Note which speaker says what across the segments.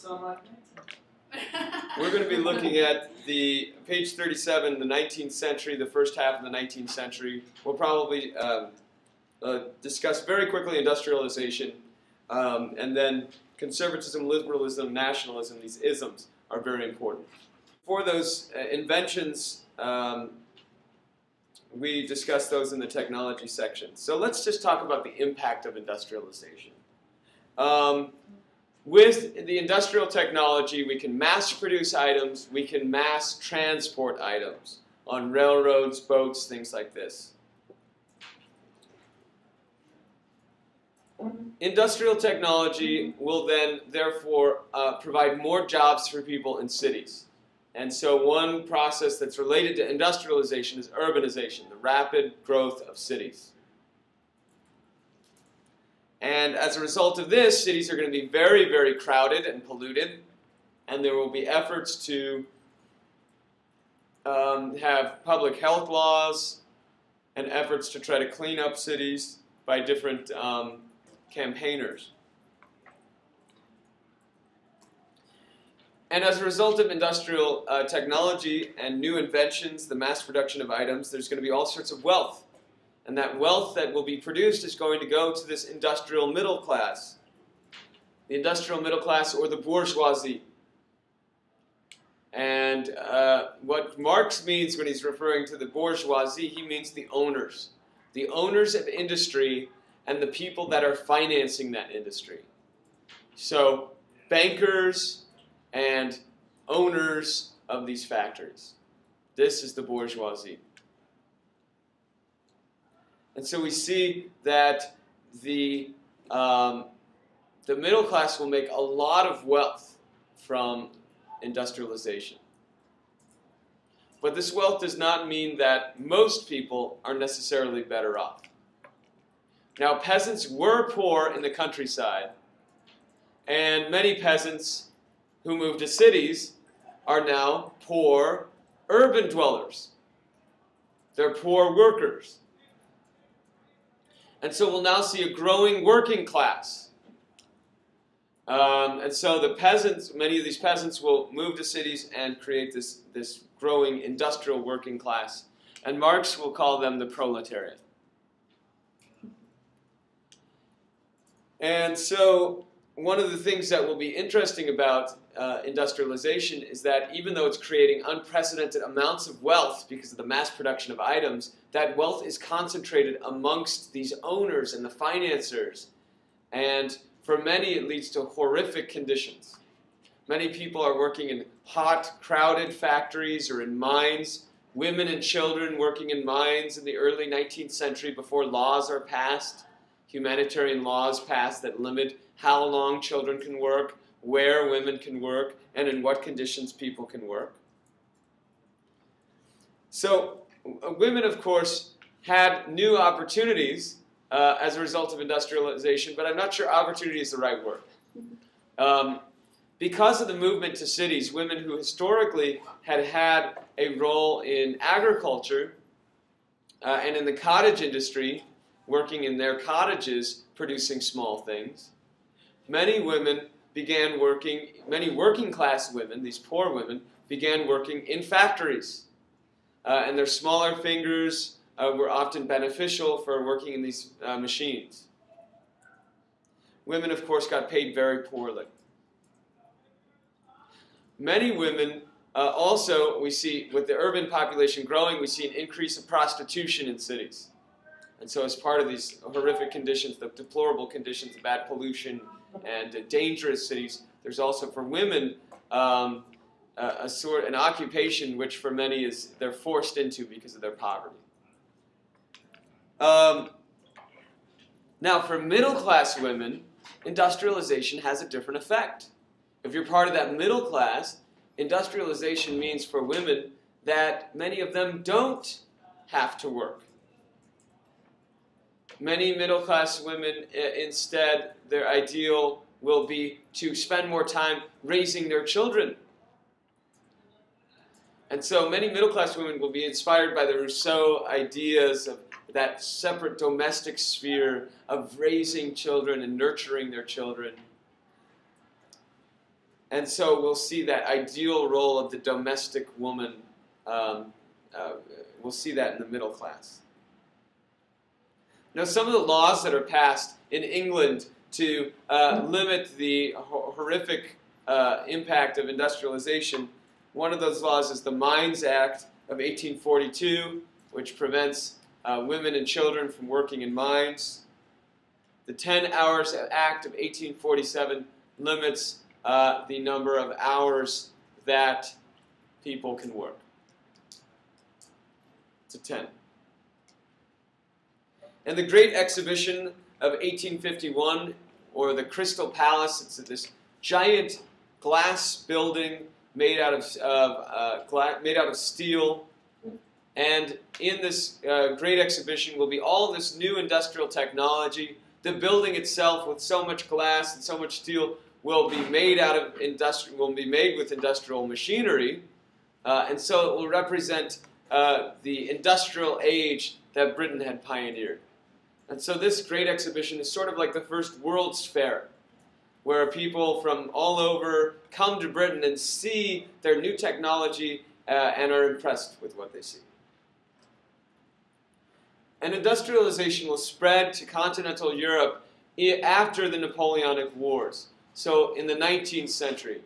Speaker 1: So I'm like,
Speaker 2: We're going to be looking at the page 37, the 19th century, the first half of the 19th century. We'll probably discuss very quickly industrialization, and then conservatism, liberalism, nationalism. These isms are very important. For those inventions, we discussed those in the technology section. So let's just talk about the impact of industrialization. With the industrial technology, we can mass produce items, we can mass transport items on railroads, boats, things like this. Industrial technology will then, therefore, provide more jobs for people in cities. And so one process that's related to industrialization is urbanization, the rapid growth of cities. And as a result of this, cities are going to be very, very crowded and polluted, and there will be efforts to have public health laws and efforts to try to clean up cities by different campaigners. And as a result of industrial technology and new inventions, the mass production of items, there's going to be all sorts of wealth. And that wealth that will be produced is going to go to this industrial middle class. The industrial middle class, or the bourgeoisie. And what Marx means when he's referring to the bourgeoisie, he means the owners. The owners of industry and the people that are financing that industry. So bankers and owners of these factories. This is the bourgeoisie. And so we see that the middle class will make a lot of wealth from industrialization. But this wealth does not mean that most people are necessarily better off. Now, peasants were poor in the countryside, and many peasants who moved to cities are now poor urban dwellers. They're poor workers. And so we'll now see a growing working class. And so the peasants, many of these peasants will move to cities and create this growing industrial working class. And Marx will call them the proletariat. And so one of the things that will be interesting about industrialization is that even though it's creating unprecedented amounts of wealth because of the mass production of items, that wealth is concentrated amongst these owners and the financiers. And for many, it leads to horrific conditions. Many people are working in hot, crowded factories or in mines. Women and children working in mines in the early 19th century before laws are passed, humanitarian laws passed that limit how long children can work, where women can work, and in what conditions people can work. So women, of course, had new opportunities as a result of industrialization, but I'm not sure opportunity is the right word. Because of the movement to cities, women who historically had had a role in agriculture and in the cottage industry, working in their cottages, producing small things, many women began working, many working class women, these poor women, began working in factories. And their smaller fingers were often beneficial for working in these machines. Women, of course, got paid very poorly. Many women also, we see, with the urban population growing, we see an increase of prostitution in cities. And so as part of these horrific conditions, the deplorable conditions, the bad pollution, and dangerous cities, there's also for women an occupation which for many is they're forced into because of their poverty. Now for middle class women, industrialization has a different effect. If you're part of that middle class, industrialization means for women that many of them don't have to work. Many middle-class women, instead, their ideal will be to spend more time raising their children. And so many middle-class women will be inspired by the Rousseau ideas of that separate domestic sphere of raising children and nurturing their children. And so we'll see that ideal role of the domestic woman. We'll see that in the middle class. Now, some of the laws that are passed in England to limit the horrific impact of industrialization, one of those laws is the Mines Act of 1842, which prevents women and children from working in mines. The 10 Hours Act of 1847 limits the number of hours that people can work to 10. And the Great Exhibition of 1851, or the Crystal Palace, it's this giant glass building made out of steel. And in this Great Exhibition will be all this new industrial technology. The building itself, with so much glass and so much steel, will be made with industrial machinery, and so it will represent the industrial age that Britain had pioneered. And so this Great Exhibition is sort of like the first World's Fair, where people from all over come to Britain and see their new technology and are impressed with what they see. And industrialization will spread to continental Europe after the Napoleonic Wars, so in the 19th century.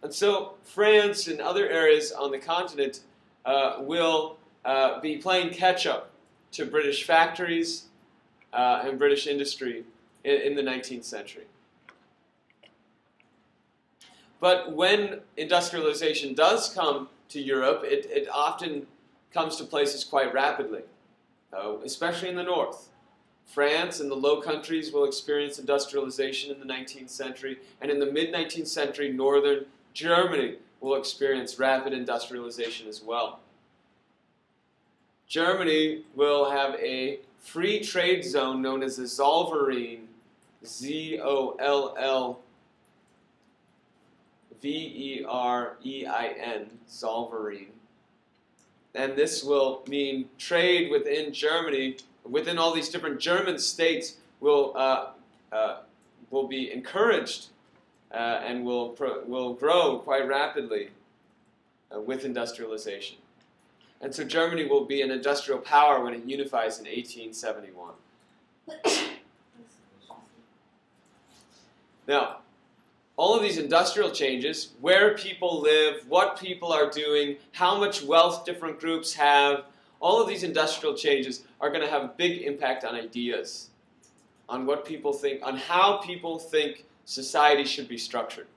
Speaker 2: And so France and other areas on the continent will be playing catch-up to British factories and British industry in the 19th century. But when industrialization does come to Europe, it often comes to places quite rapidly, especially in the north. France and the Low Countries will experience industrialization in the 19th century, and in the mid-19th century, northern Germany will experience rapid industrialization as well. Germany will have a free trade zone known as the Zollverein, Z-O-L-L-V-E-R-E-I-N, Zollverein. And this will mean trade within Germany, within all these different German states, will be encouraged and will grow quite rapidly with industrialization. And so Germany will be an industrial power when it unifies in 1871. Now, all of these industrial changes, where people live, what people are doing, how much wealth different groups have, all of these industrial changes are going to have a big impact on ideas, on what people think, on how people think society should be structured.